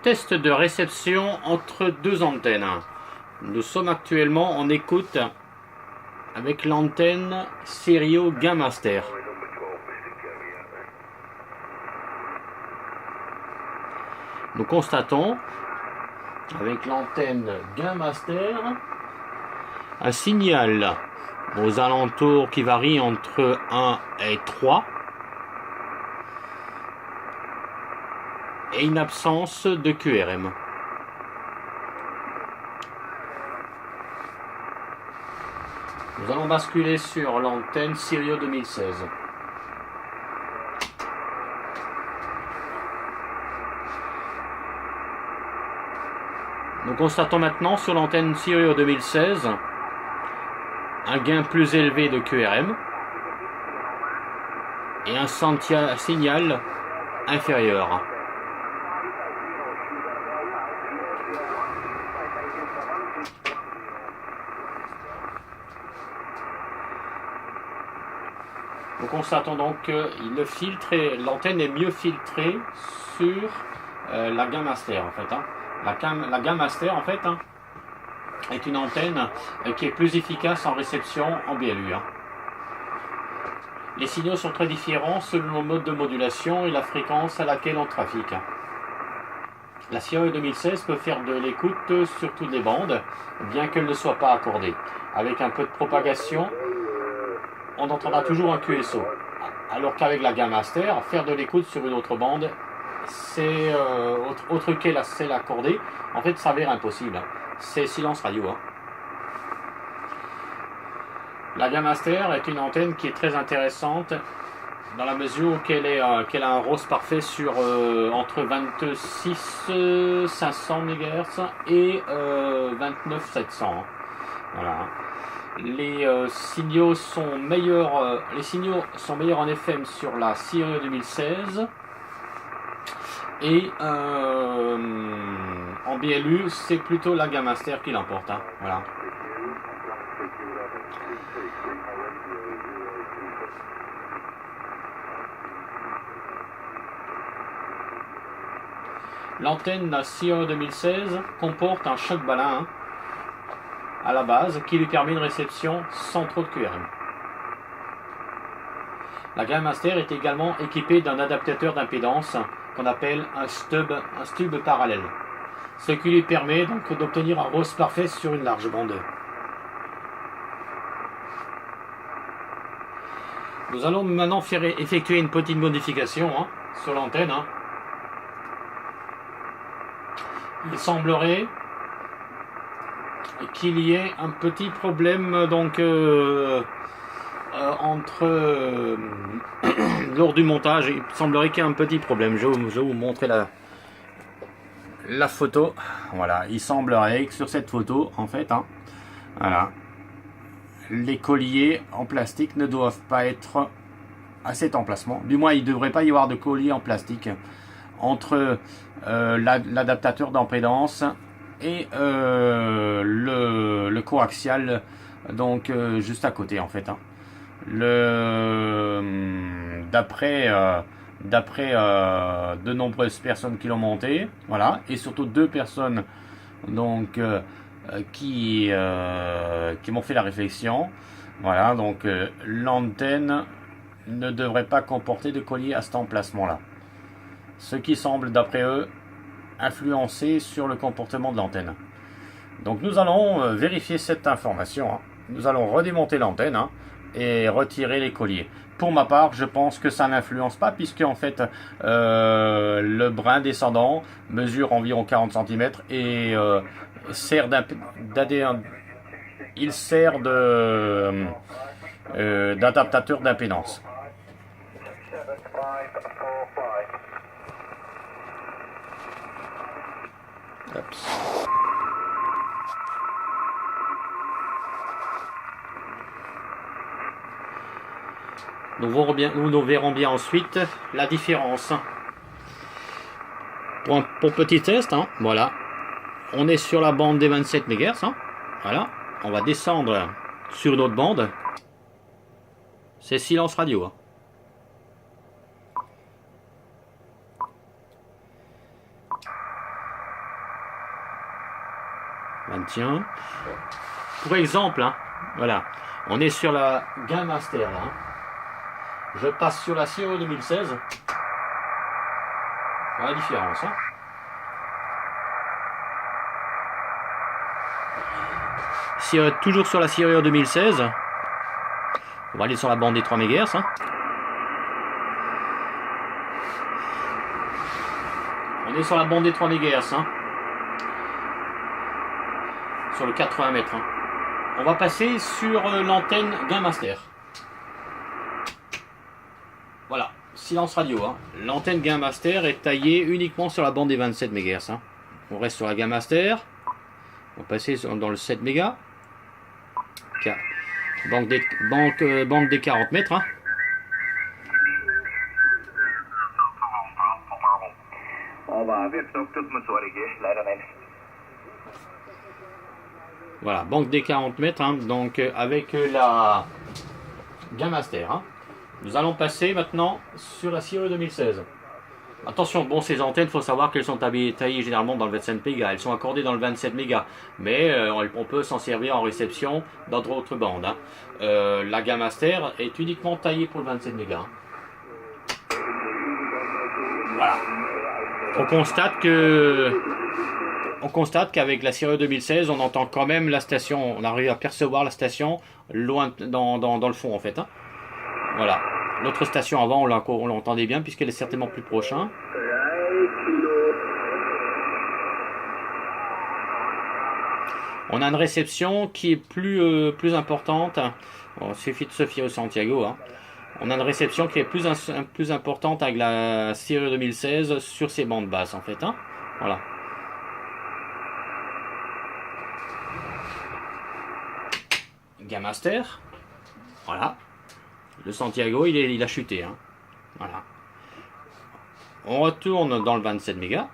Test de réception entre deux antennes. Nous sommes actuellement en écoute avec l'antenne Sirio Gain Master. Nous constatons avec l'antenne Gain Master un signal aux alentours qui varie entre 1 et 3 et une absence de QRM. Nous allons basculer sur l'antenne Sirio 2016. Nous constatons maintenant sur l'antenne Sirio 2016 un gain plus élevé de QRM et un signal inférieur. Nous constatons donc que l'antenne est mieux filtrée sur la Gain Master en fait. La Gain Master en fait est une antenne qui est plus efficace en réception en BLU. Les signaux sont très différents selon le mode de modulation et la fréquence à laquelle on trafique. La Sirio 2016 peut faire de l'écoute sur toutes les bandes, bien qu'elle ne soit pas accordée. Avec un peu de propagation, on entendra toujours un QSO. Alors qu'avec la Gain Master, faire de l'écoute sur une autre bande, c'est autre qu'elle celle accordée, en fait, ça s'avère impossible. C'est silence radio. La Gain Master est une antenne qui est très intéressante dans la mesure où qu'elle a un ROS parfait sur entre 26 500 MHz et 29 700. Voilà. Les signaux sont meilleurs en FM sur la Sirio 2016 et en BLU c'est plutôt la Gain Master qui l'emporte. Voilà. L'antenne Sirio 2016 comporte un choc balin à la base qui lui permet une réception sans trop de QRM. La Gain Master est également équipée d'un adaptateur d'impédance qu'on appelle un stub parallèle, ce qui lui permet donc d'obtenir un ROS parfait sur une large bande. Nous allons maintenant effectuer une petite modification sur l'antenne. Il semblerait qu'il y ait un petit problème donc lors du montage. Il semblerait qu'il y ait un petit problème. Je vais vous montrer la photo. Voilà, il semblerait que sur cette photo en fait voilà, les colliers en plastique ne doivent pas être à cet emplacement. Du moins il ne devrait pas y avoir de collier en plastique entre l'adaptateur d'impédance et le coaxial donc juste à côté en fait. D'après de nombreuses personnes qui l'ont monté, voilà, et surtout 2 personnes donc qui m'ont fait la réflexion, voilà, donc l'antenne ne devrait pas comporter de collier à cet emplacement là, ce qui semble d'après eux influencer sur le comportement de l'antenne. Donc nous allons vérifier cette information. Nous allons redémonter l'antenne et retirer les colliers. Pour ma part, je pense que ça n'influence pas puisque en fait le brin descendant mesure environ 40 cm et sert d'adaptateur d'impédance. Nous verrons bien ensuite la différence. Pour petit test, voilà, on est sur la bande des 27 MHz. Voilà, on va descendre sur une autre bande. C'est silence radio. maintien. Pour exemple, hein, voilà, on est sur la Game Master là. Hein. Je passe sur la Sierra 2016. Voilà la différence. Hein. Toujours sur la Sierra 2016. On va aller sur la bande des 3 MHz. Hein. On est sur la bande des 3 MHz. Hein. Sur le 80 mètres. Hein. On va passer sur l'antenne Game Master. Voilà, silence radio. Hein. L'antenne Game Master est taillée uniquement sur la bande des 27 MHz. Hein. On reste sur la Game Master. On va passer dans le 7 MHz. Bande des 40 mètres. Hein. Voilà, banque des 40 mètres, hein, donc avec la Game Master. Hein. Nous allons passer maintenant sur la Sierra 2016. Attention, bon, ces antennes, il faut savoir qu'elles sont taillées généralement dans le 25 mégas. Elles sont accordées dans le 27 mégas, mais on peut s'en servir en réception dans d'autres bandes. Hein. La Game Master est uniquement taillée pour le 27 mégas. Hein. Voilà. On constate qu'avec la Sierra 2016, on entend quand même la station, on arrive à percevoir la station loin dans le fond en fait. Hein. Voilà. Notre station avant, on l'entendait bien puisqu'elle est certainement plus proche. Hein. On a une réception qui est plus importante. Bon, il suffit de se fier au Santiago. Hein. On a une réception qui est plus importante avec la Sierra 2016 sur ces bandes basses en fait. Hein. Voilà. Game Master. Voilà. Le Santiago, il a chuté. Hein. Voilà. On retourne dans le 27 mégas.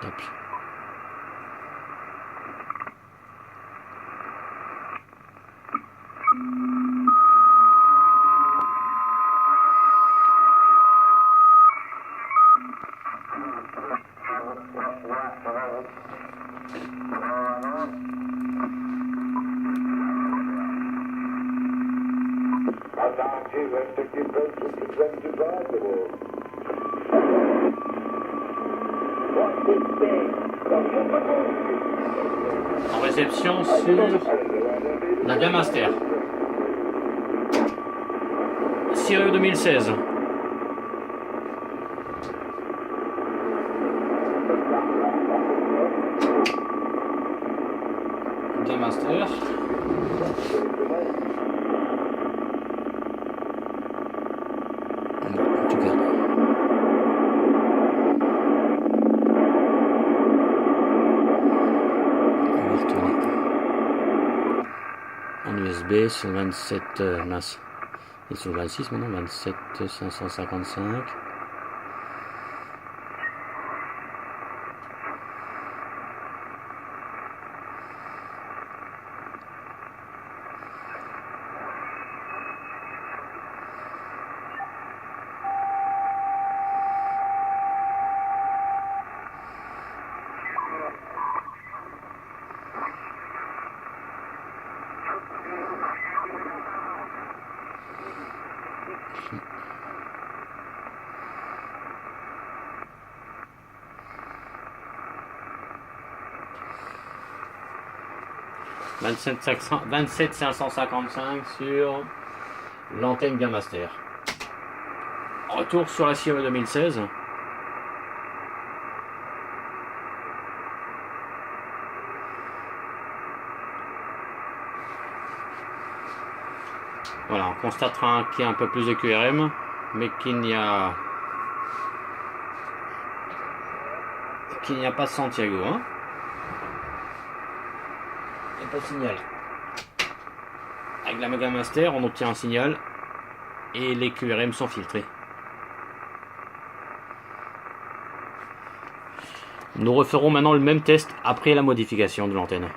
Top. En réception sur la Game Master. Sierra 2016. Game Master. En tout cas. En USB sur 27 mince. Et sur 26 maintenant, 27 555. « 27 555 sur l'antenne Game Master. Retour sur la Sierra 2016. Voilà, on constatera qu'il y a un peu plus de QRM, mais qu'il n'y a pas de Santiago. Hein. Il n'y a pas de signal. Avec la Game Master, on obtient un signal et les QRM sont filtrés. Nous referons maintenant le même test après la modification de l'antenne.